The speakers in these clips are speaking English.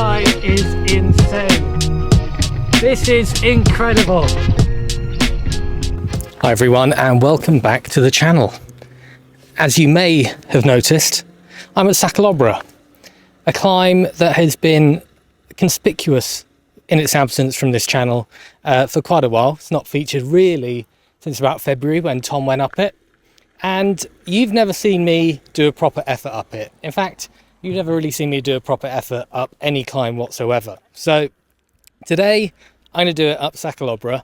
sky is insane. This is incredible. Hi everyone, and welcome back to the channel. As you may have noticed, I'm at Sa Calobra, a climb that has been conspicuous in its absence from this channel for quite a while. It's not featured really since about February when Tom went up it. And you've never seen me do a proper effort up it. In fact, you've never really seen me do a proper effort up any climb whatsoever. So today I'm going to do it up Sa Calobra.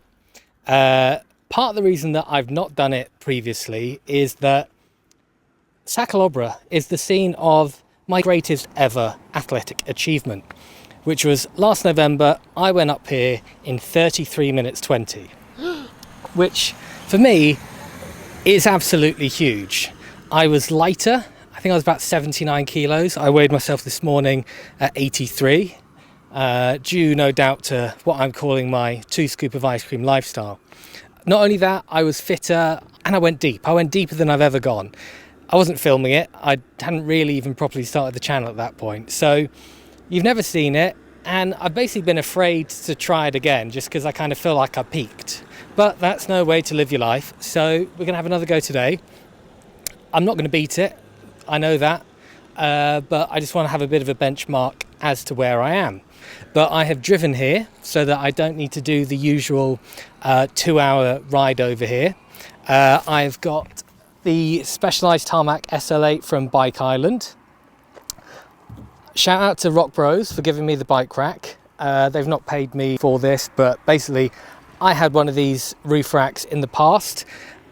Part of the reason that I've not done it previously is that Sa Calobra is the scene of my greatest ever athletic achievement, which was last November. I went up here in 33 minutes 20, which for me is absolutely huge. I was lighter. I think I was about 79 kilos. I weighed myself this morning at 83, due no doubt to what I'm calling my 2 scoop of ice cream lifestyle. Not only that, I was fitter and I went deep. I went deeper than I've ever gone. I wasn't filming it. I hadn't really even properly started the channel at that point. So you've never seen it. And I've basically been afraid to try it again just because I kind of feel like I peaked. But that's no way to live your life. So we're going to have another go today. I'm not going to beat it. I know that. But I just want to have a bit of a benchmark as to where I am. But I have driven here so that I don't need to do the usual 2-hour ride over here. I've got the Specialized Tarmac SL8 from Bike Island. Shout out to Rock Bros for giving me the bike rack. They've not paid me for this, but basically I had one of these roof racks in the past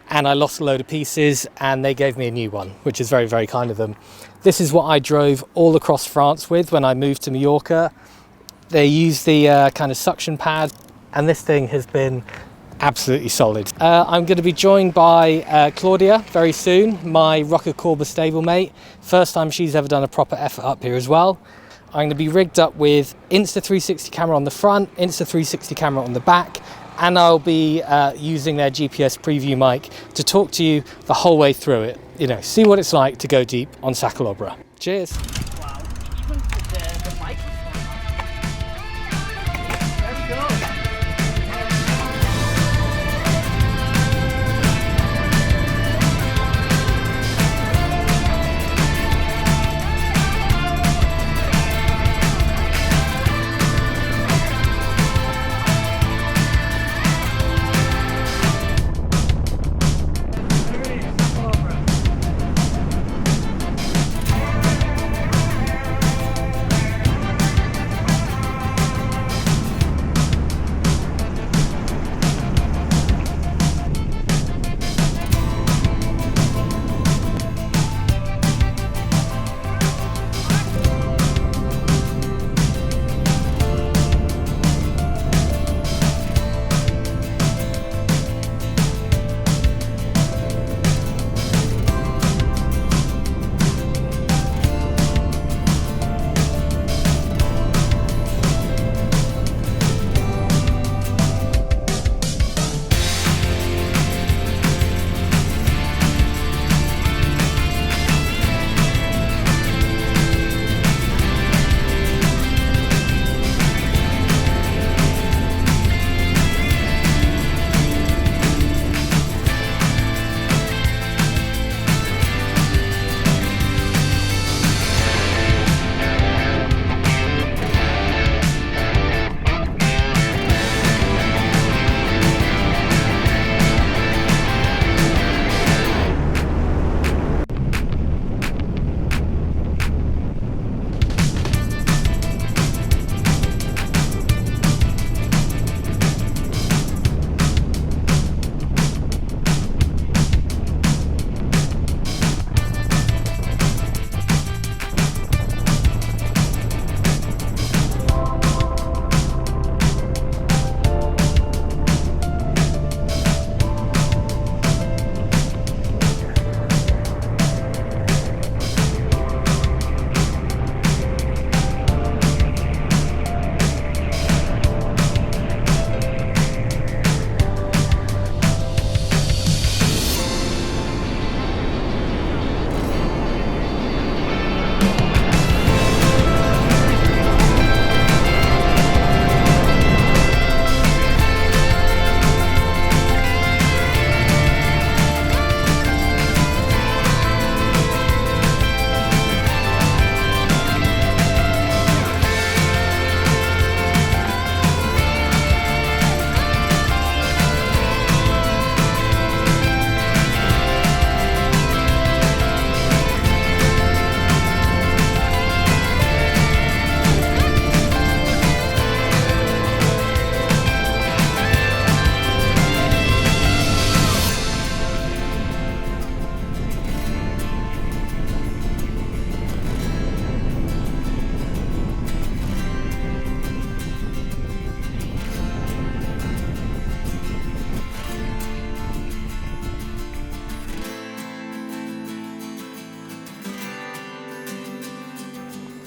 and I lost a load of pieces and they gave me a new one, which is very, very kind of them. This is what I drove all across France with when I moved to Mallorca. They used the kind of suction pad, and this thing has been absolutely solid. I'm going to be joined by Claudia very soon, my Rocker Corba stablemate. First time she's ever done a proper effort up here as well. I'm going to be rigged up with Insta360 camera on the front, Insta360 camera on the back, and I'll be using their GPS preview mic to talk to you the whole way through it. You know, see what it's like to go deep on Sa Calobra. Cheers. Wow, even the microphone. There we go.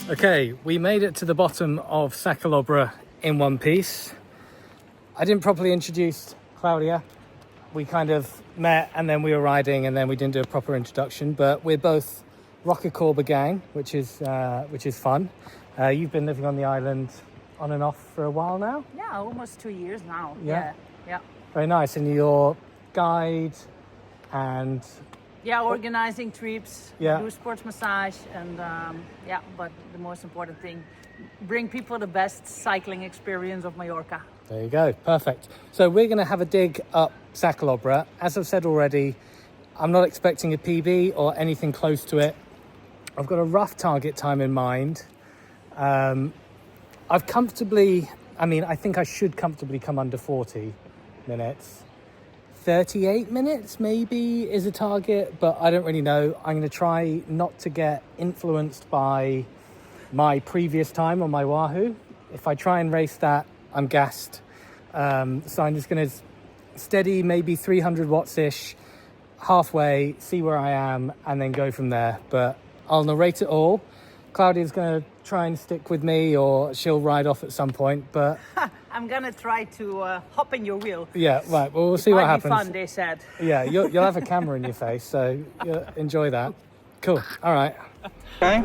Okay, we made it to the bottom of Sa Calobra in one piece. I didn't properly introduce Claudia. We kind of met and then we were riding and then we didn't do a proper introduction, but we're both Rocket Corba gang, which is fun. You've been living on the island on and off for a while now? Yeah, almost 2 years now. Yeah. Yeah. Very nice. And you're guide and Yeah, organizing trips, Yeah. do sports massage, and yeah, but the most important thing, bring people the best cycling experience of Mallorca. there you go. Perfect. So we're going to have a dig up Sa Calobra. As I've said already, I'm not expecting a PB or anything close to it. I've got a rough target time in mind. I think I should comfortably come under 40 minutes. 38 minutes maybe is a target, but I don't really know. I'm going to try not to get influenced by my previous time on my Wahoo. If I try and race that, I'm gassed. So I'm just going to steady maybe 300 watts-ish, halfway, see where I am, and then go from there. But I'll narrate it all. Claudia's going to try and stick with me, or she'll ride off at some point, but I'm gonna try to hop in your wheel. yeah, right. Well, we'll see what Might be happens. fun, they said. Yeah, you'll have a camera in your face, so you'll enjoy that. Cool. All right. Okay.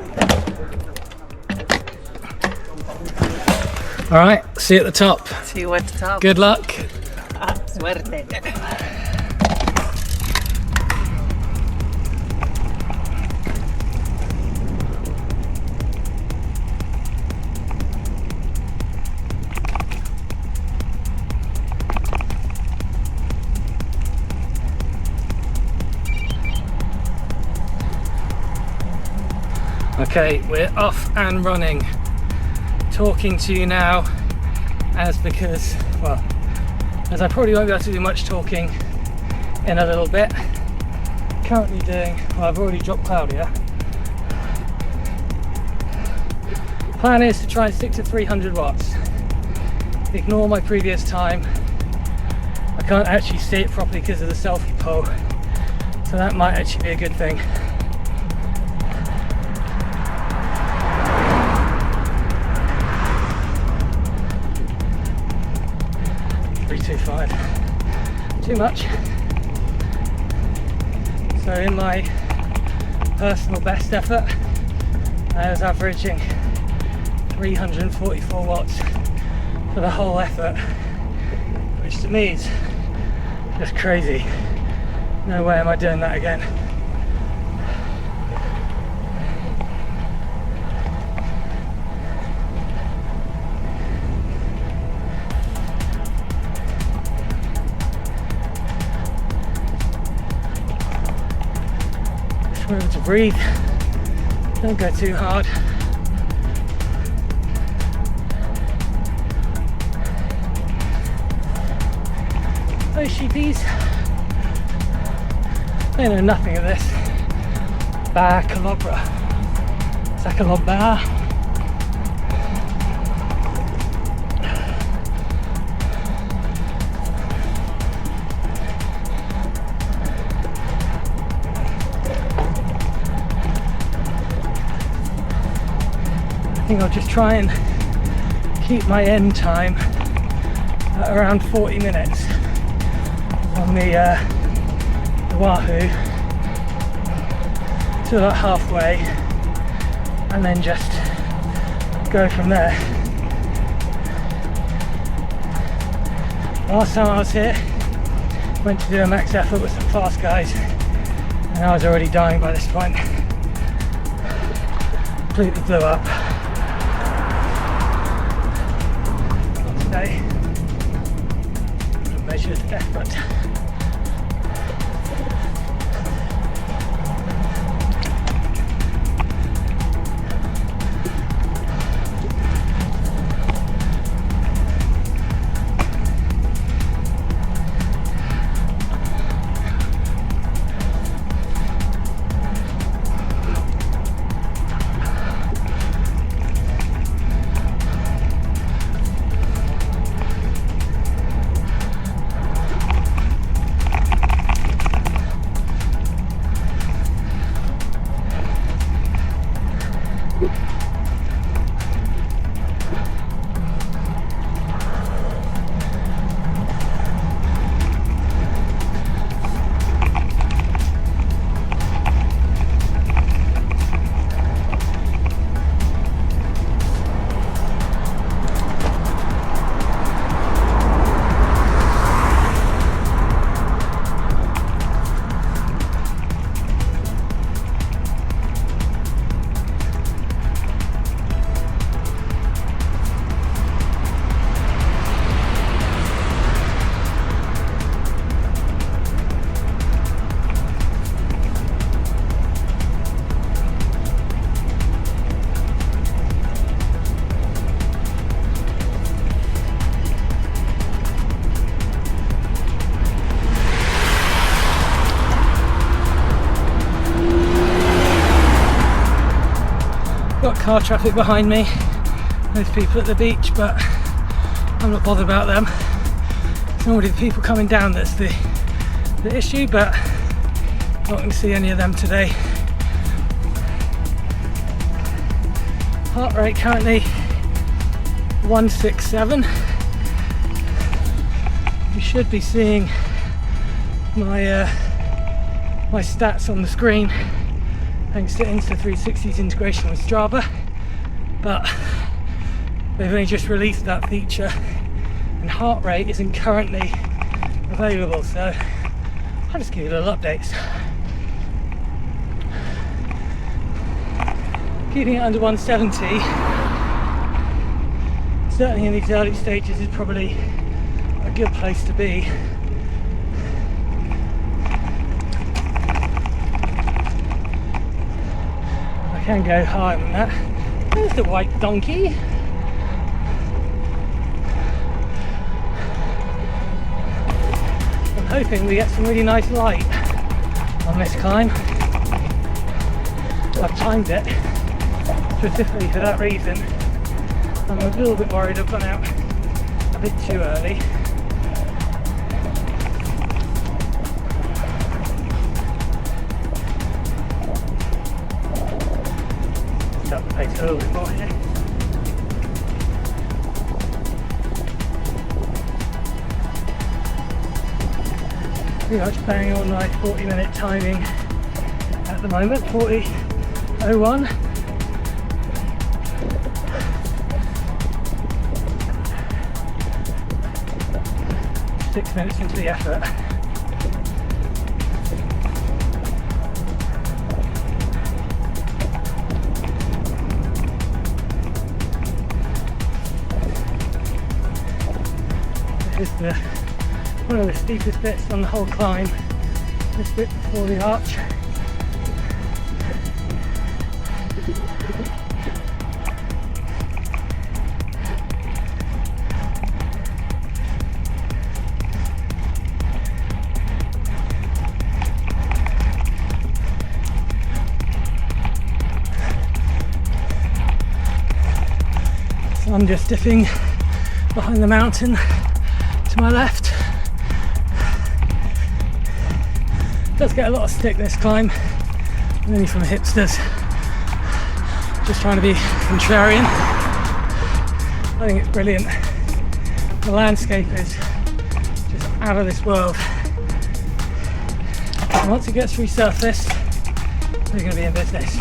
All right. See you at the top. See you at the top. Good luck. Suerte. Okay, we're off and running. Talking to you now as I probably won't be able to do much talking in a little bit. Currently doing, I've already dropped Claudia. Plan is to try and stick to 300 watts. Ignore my previous time. I can't actually see it properly because of the selfie pole, so that might actually be a good thing. 325. Too much. So in my personal best effort, I was averaging 344 watts for the whole effort, which to me is just crazy. No way am I doing that again. Remember to breathe, don't go too hard. Those sheepies, they know nothing of this. Sa Calobra, Sa Calobra. I think I'll just try and keep my end time at around 40 minutes on the Wahoo to about halfway, and then just go from there. Last time I was here, went to do a max effort with some fast guys, and I was already dying by this point. Completely blew up. Today, measured effort. car traffic behind me, there's people at the beach, but I'm not bothered about them. It's normally the people coming down that's the issue, but I'm not going to see any of them today. Heart rate currently 167. You should be seeing my my stats on the screen thanks to Insta360's integration with Strava, but they've only just released that feature and heart rate isn't currently available, so I'll just give you little updates. Keeping it under 170, certainly in these early stages, is probably a good place to be. I can go higher than that. There's the white donkey. I'm hoping we get some really nice light on this climb. I've timed it specifically for that reason. I'm a little bit worried I've gone out a bit too early. Start the pace a little bit more here. Pretty much bang on my 40-minute timing at the moment, 40:01. 6 minutes into the effort. This is one of the steepest bits on the whole climb, this bit before the arch. I'm just dipping behind the mountain to my left. Does get a lot of stick this climb, mainly from hipsters just trying to be contrarian. I think it's brilliant. The landscape is just out of this world. And once it gets resurfaced, we're going to be in business.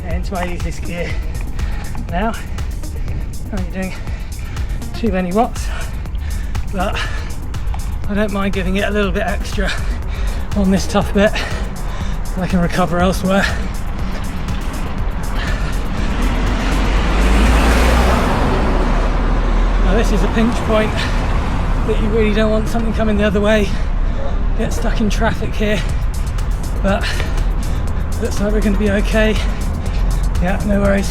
Into my easiest gear now. I'm doing too many watts, but I don't mind giving it a little bit extra on this tough bit so I can recover elsewhere. Now this is a pinch point that you really don't want something coming the other way, get stuck in traffic here, but looks like we're going to be okay. Yeah, no worries.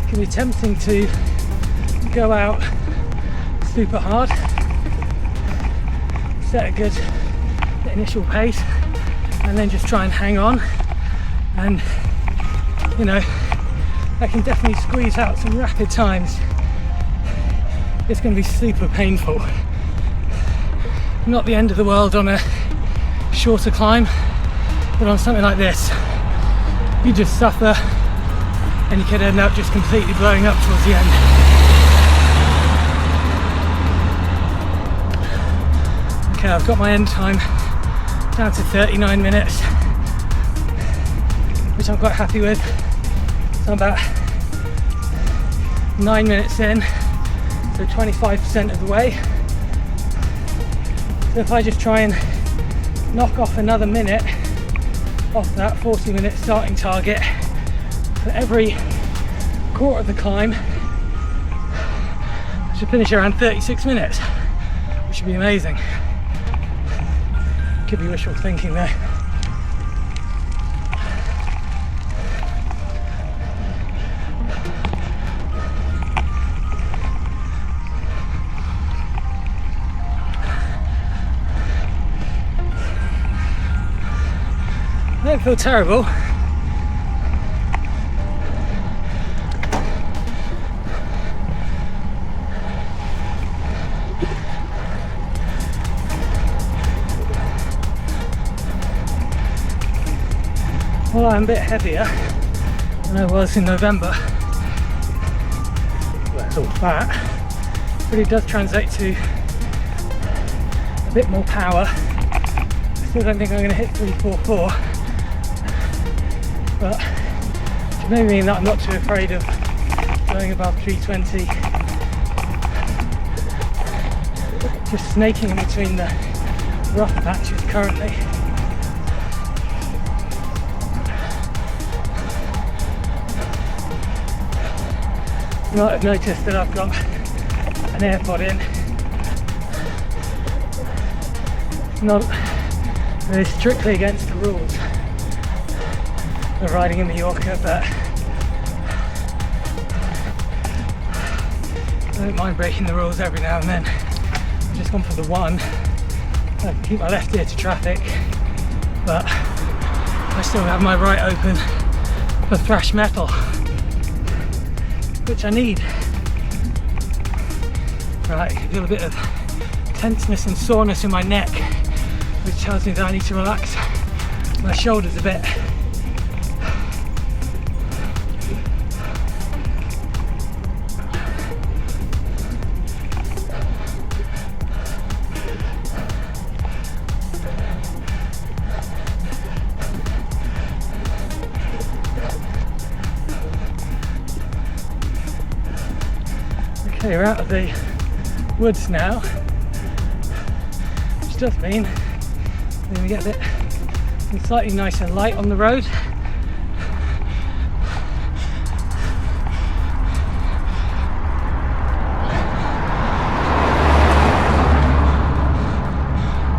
It can be tempting to go out super hard, set a good initial pace, and then just try and hang on. And you know, I can definitely squeeze out some rapid times. It's going to be super painful. Not the end of the world on a shorter climb, but on something like this, you just suffer. And you could end up just completely blowing up towards the end. Okay, I've got my end time down to 39 minutes, which I'm quite happy with. So I'm about 9 minutes in, so 25% of the way. So if I just try and knock off another minute off that 40-minute starting target for every quarter of the climb. I should finish around 36 minutes, which would be amazing. Could be wishful thinking though. I don't feel terrible. Well, I'm a bit heavier than I was in November. That's all fat, but it does translate to a bit more power. I still don't think I'm going to hit 344, but it may mean that I'm not too afraid of going above 320. Just snaking in between the rough patches currently. You might have noticed that I've got an AirPod in. It's not really strictly against the rules of riding in Mallorca, but I don't mind breaking the rules every now and then. I've just gone for the one. I keep my left ear to traffic, but I still have my right open for thrash metal, which I need. Right, I feel a bit of tenseness and soreness in my neck, which tells me that I need to relax my shoulders a bit. Okay, we're out of the woods now, which does mean we're going to get a bit slightly nicer light on the road.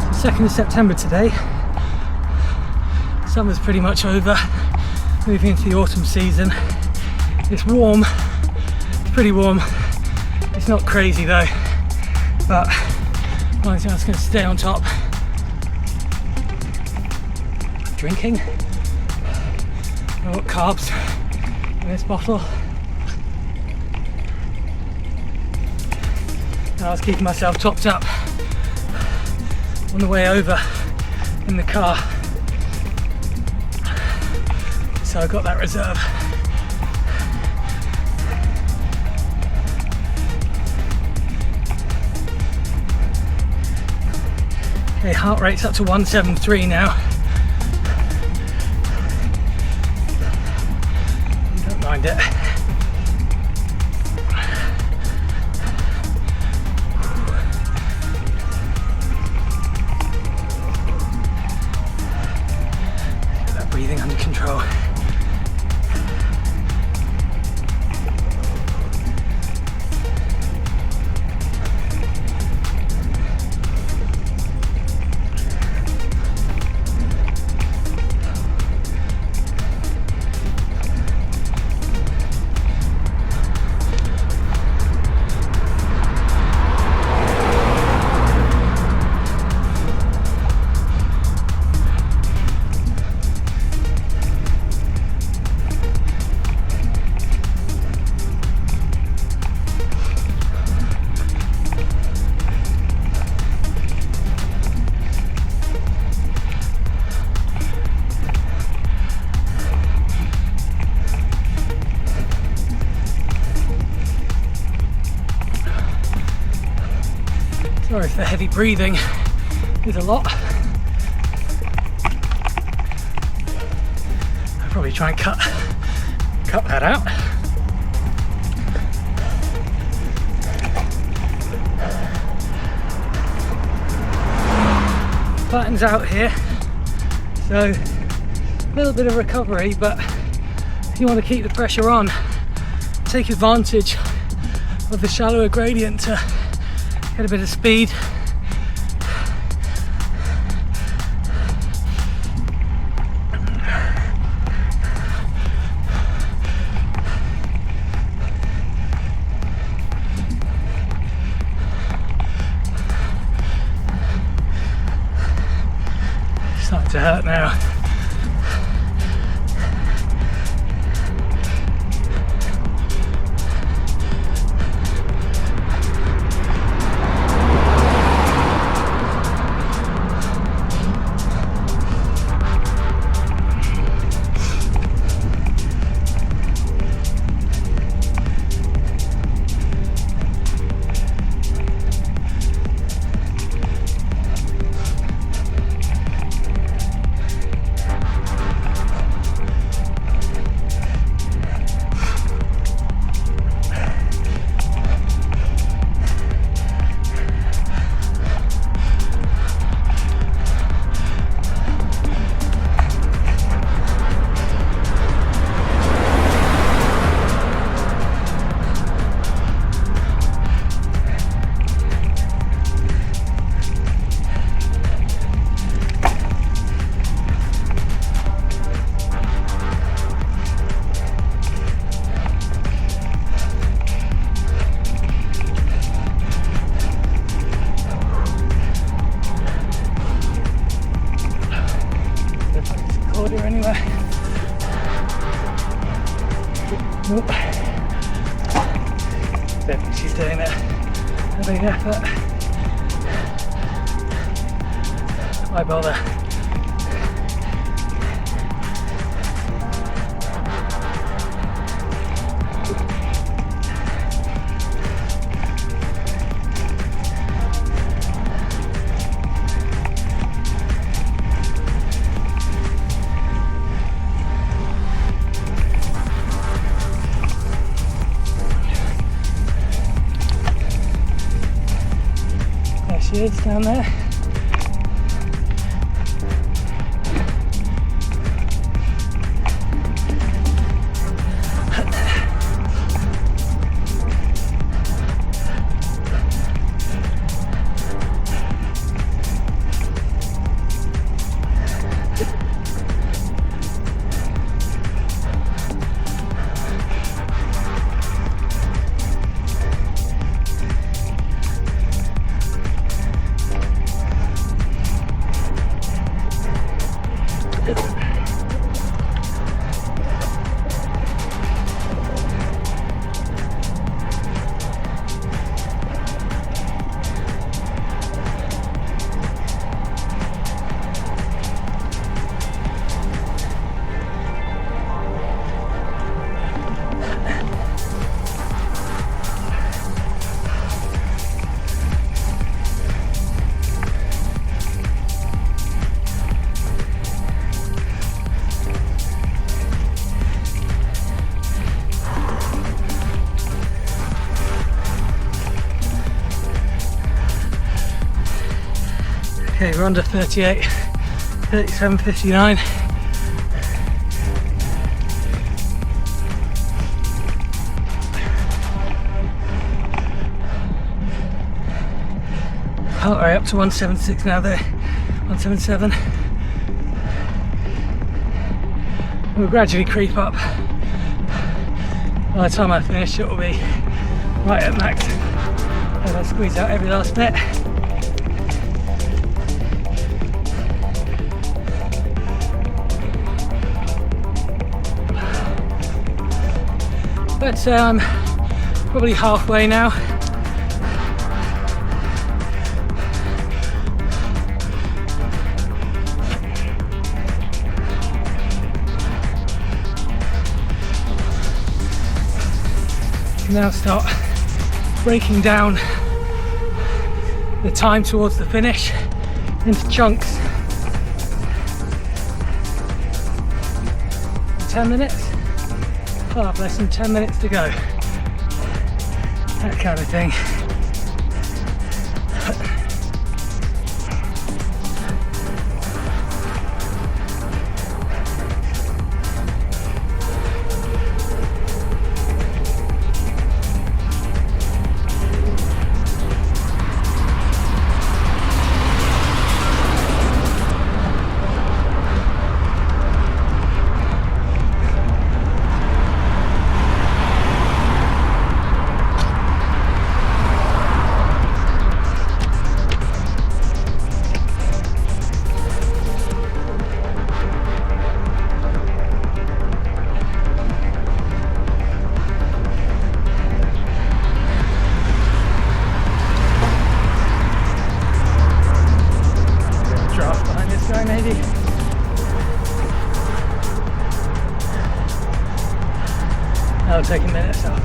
It's the 2nd of September today. Summer's pretty much over, moving into the autumn season. It's warm, it's pretty warm. It's not crazy though, but I'm just going to stay on top. Drinking. I've got carbs in this bottle. And I was keeping myself topped up on the way over in the car. So I got that reserve. Okay, heart rate's up to 173 now. Don't mind it. Get that breathing under control. Sorry if the heavy breathing is a lot. I'll probably try and cut that out. flattens out here, so a little bit of recovery, but if you want to keep the pressure on, take advantage of the shallower gradient to get a bit of speed. Starting to hurt now. Anyway. Nope. Don't think she's doing a big effort. Why bother? She is down there. Okay, we're under 38, 37.59. Oh, right, up to 176 now there, 177. We'll gradually creep up. By the time I finish, it will be right at max. And I'll squeeze out every last bit. Let's say I'm probably halfway now. Now start breaking down the time towards the finish into chunks. 10 minutes. Oh, less than 10 minutes to go. That kind of thing. That'll take a minute, so.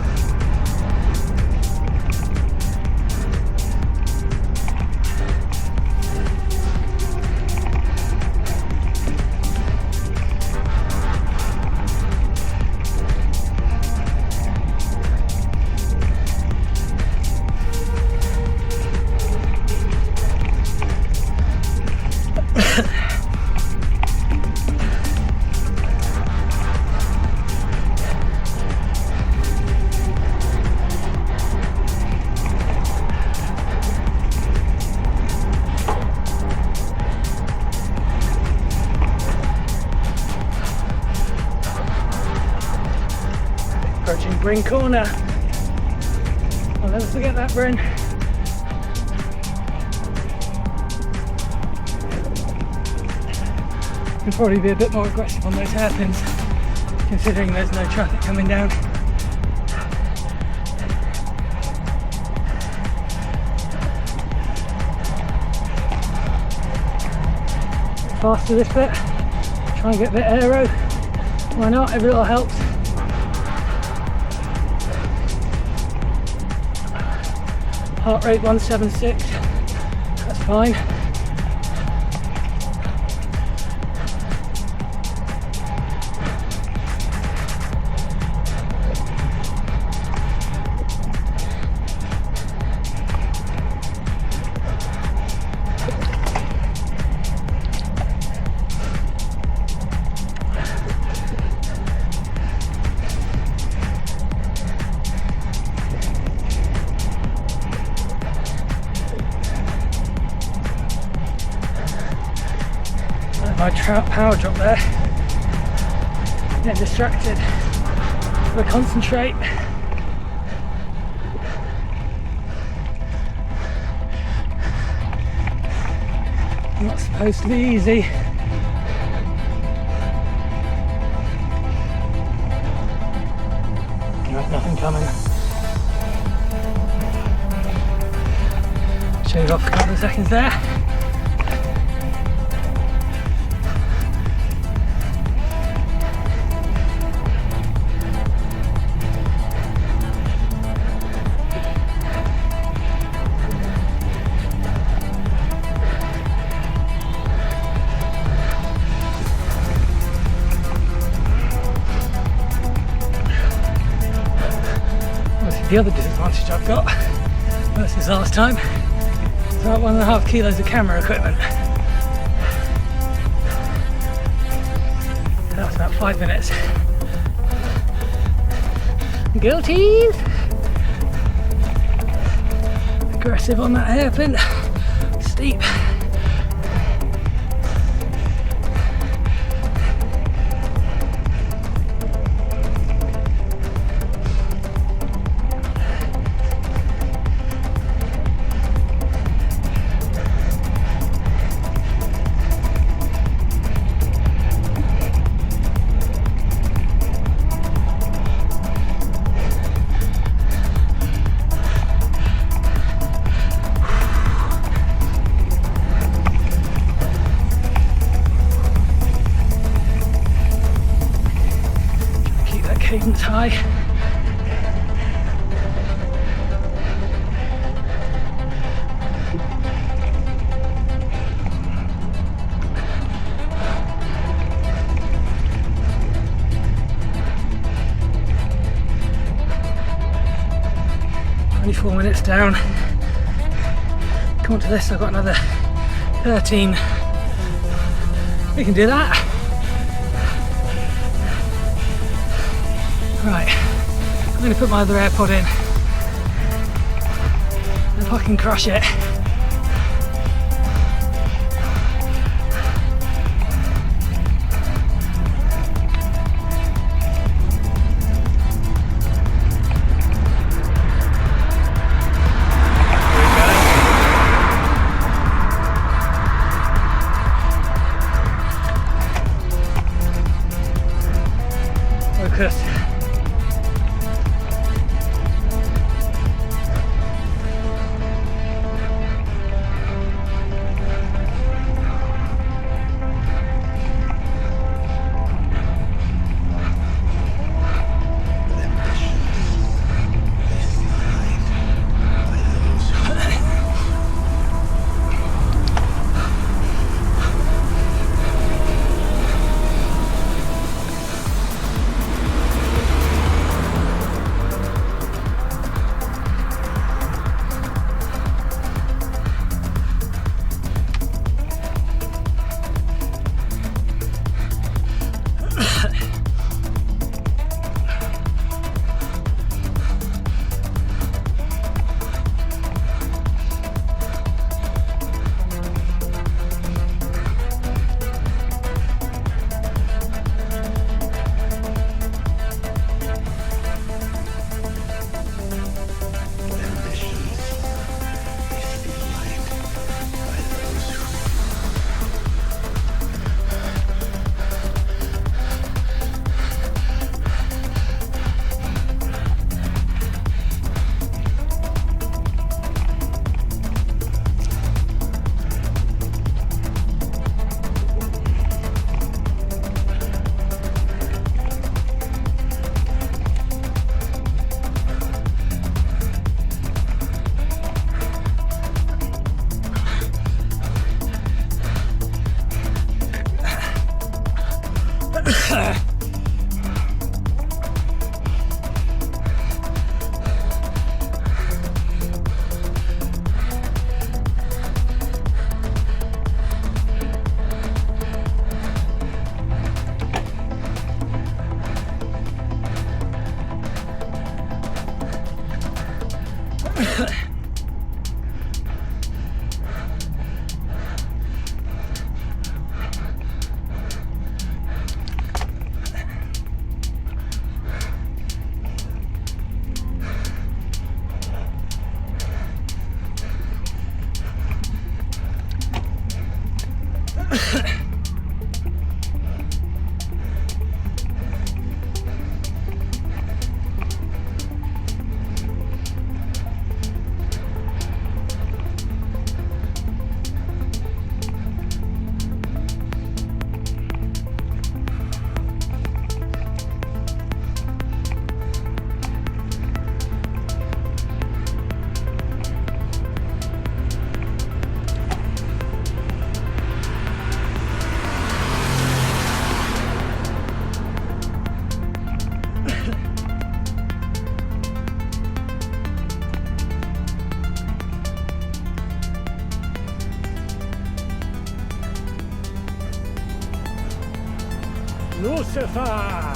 Approaching Bryn Corner. I'll never forget that, Bryn. Can probably be a bit more aggressive on those hairpins, considering there's no traffic coming down. Faster this bit. Try and get a bit aero. Why not? Every little helps. Heart rate 176, that's fine. My power drop there. Get distracted. Gotta concentrate. Not supposed to be easy. No, nothing coming. Shave off a couple of seconds there. The other disadvantage I've got versus last time is about 1.5 kilos of camera equipment. That was about 5 minutes. Guilty! Aggressive on that hairpin. Steep. Cadence high. "24 minutes down. Come on to this, I've got another 13. We can do that. Right, I'm going to put my other AirPod in and fucking crush it. Focus. so far.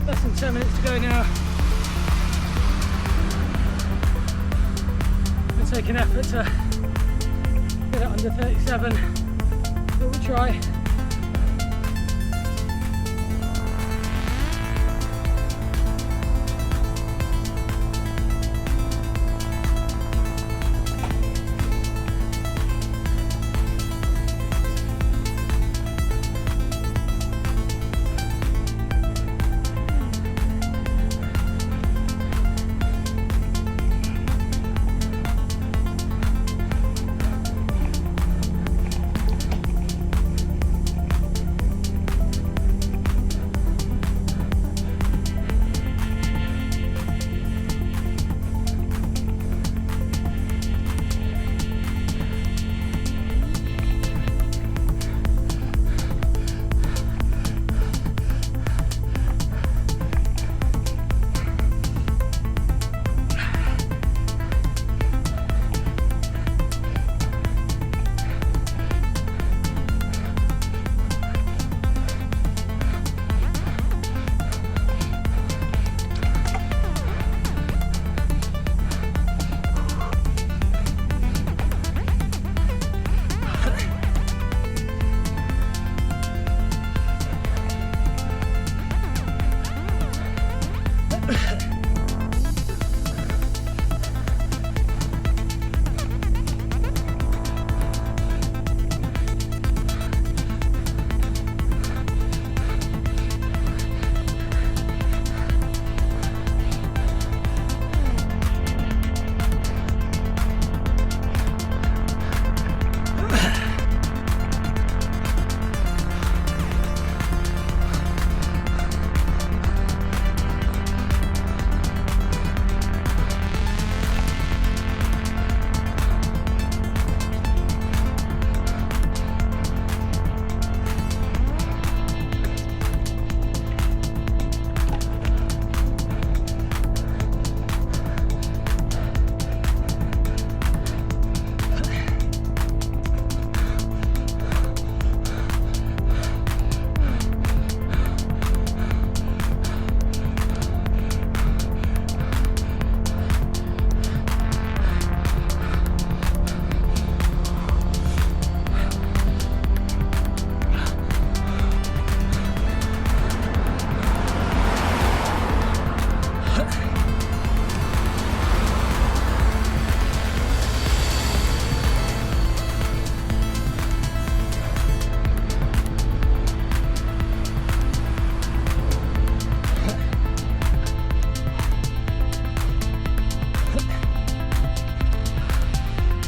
Less than 10 minutes to go now. It's taking effort to get it under 37, but we'll try.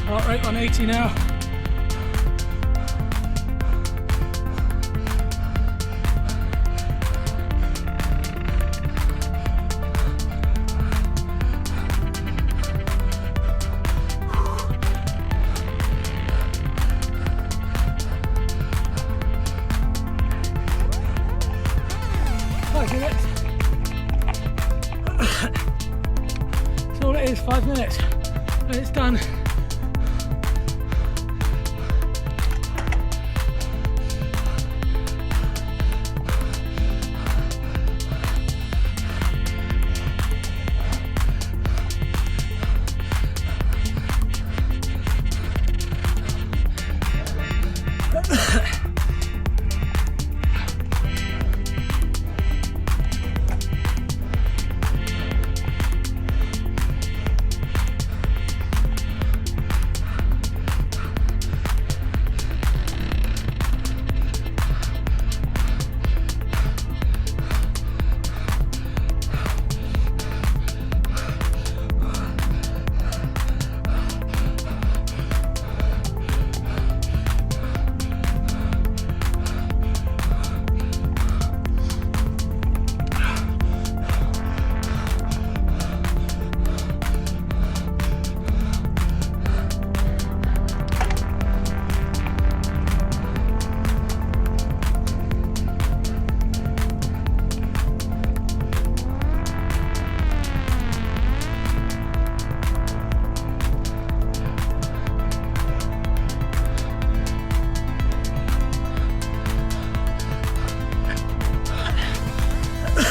Heart rate on 80 now. That's all it is, 5 minutes, and it's done.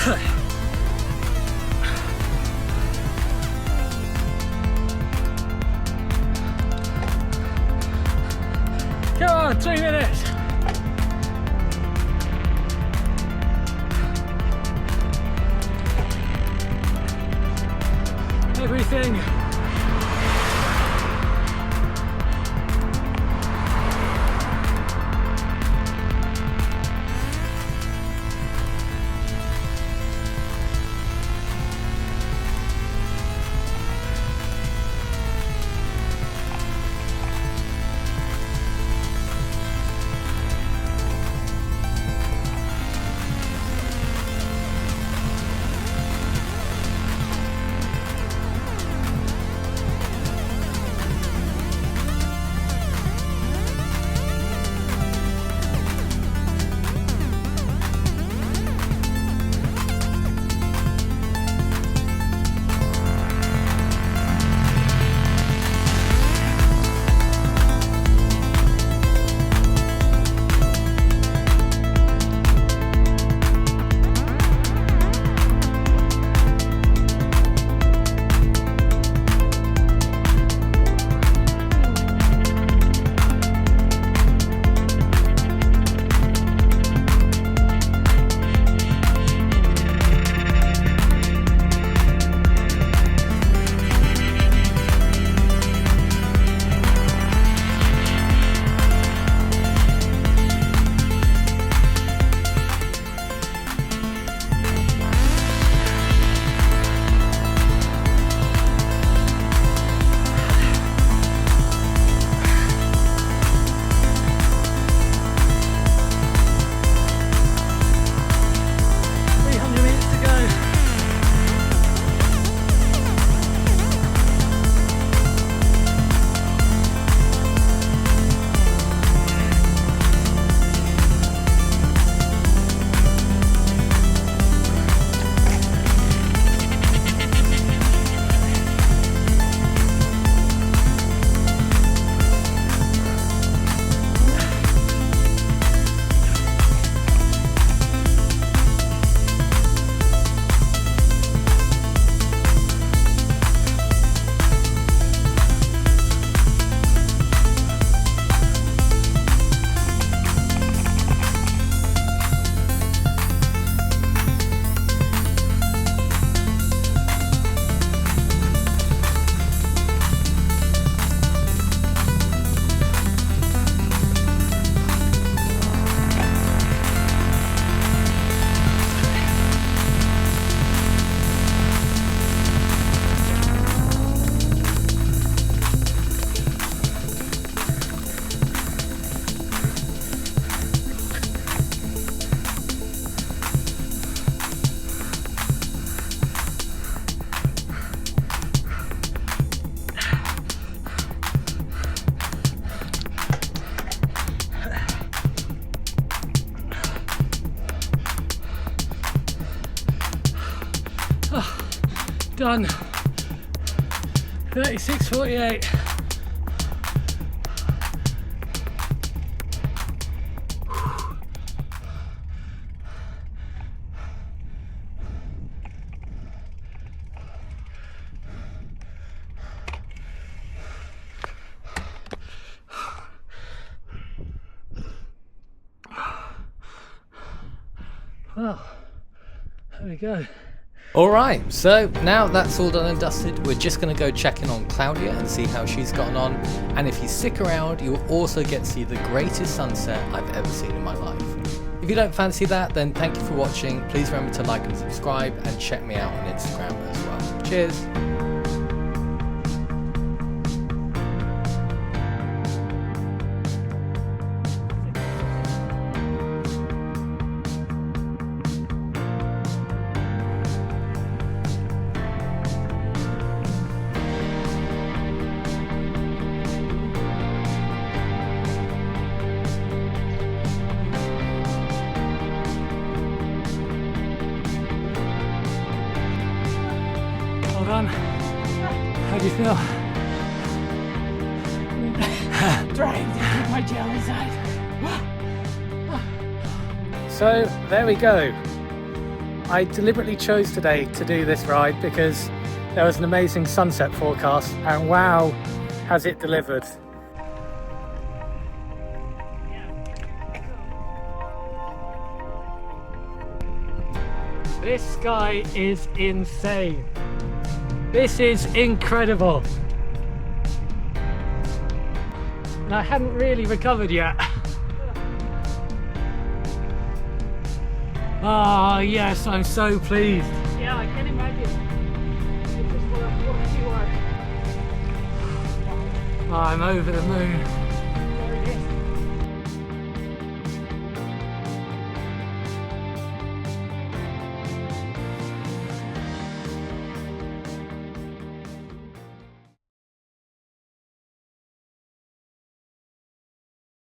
Come on, 3 minutes. Everything. Done. 36:48. Well, there we go. Alright, so now that's all done and dusted, we're just going to go check in on Claudia and see how she's gotten on, and if you stick around you'll also get to see the greatest sunset I've ever seen in my life. If you don't fancy that, then thank you for watching, please remember to like and subscribe and check me out on Instagram as well. Cheers! How do you feel? Trying to keep my gel inside. So there we go. I deliberately chose today to do this ride because there was an amazing sunset forecast, and wow, has it delivered. This sky is insane. This is incredible. And I hadn't really recovered yet. Ah, yes, I'm so pleased. Yeah, I can imagine. This is what you are. I'm over the moon.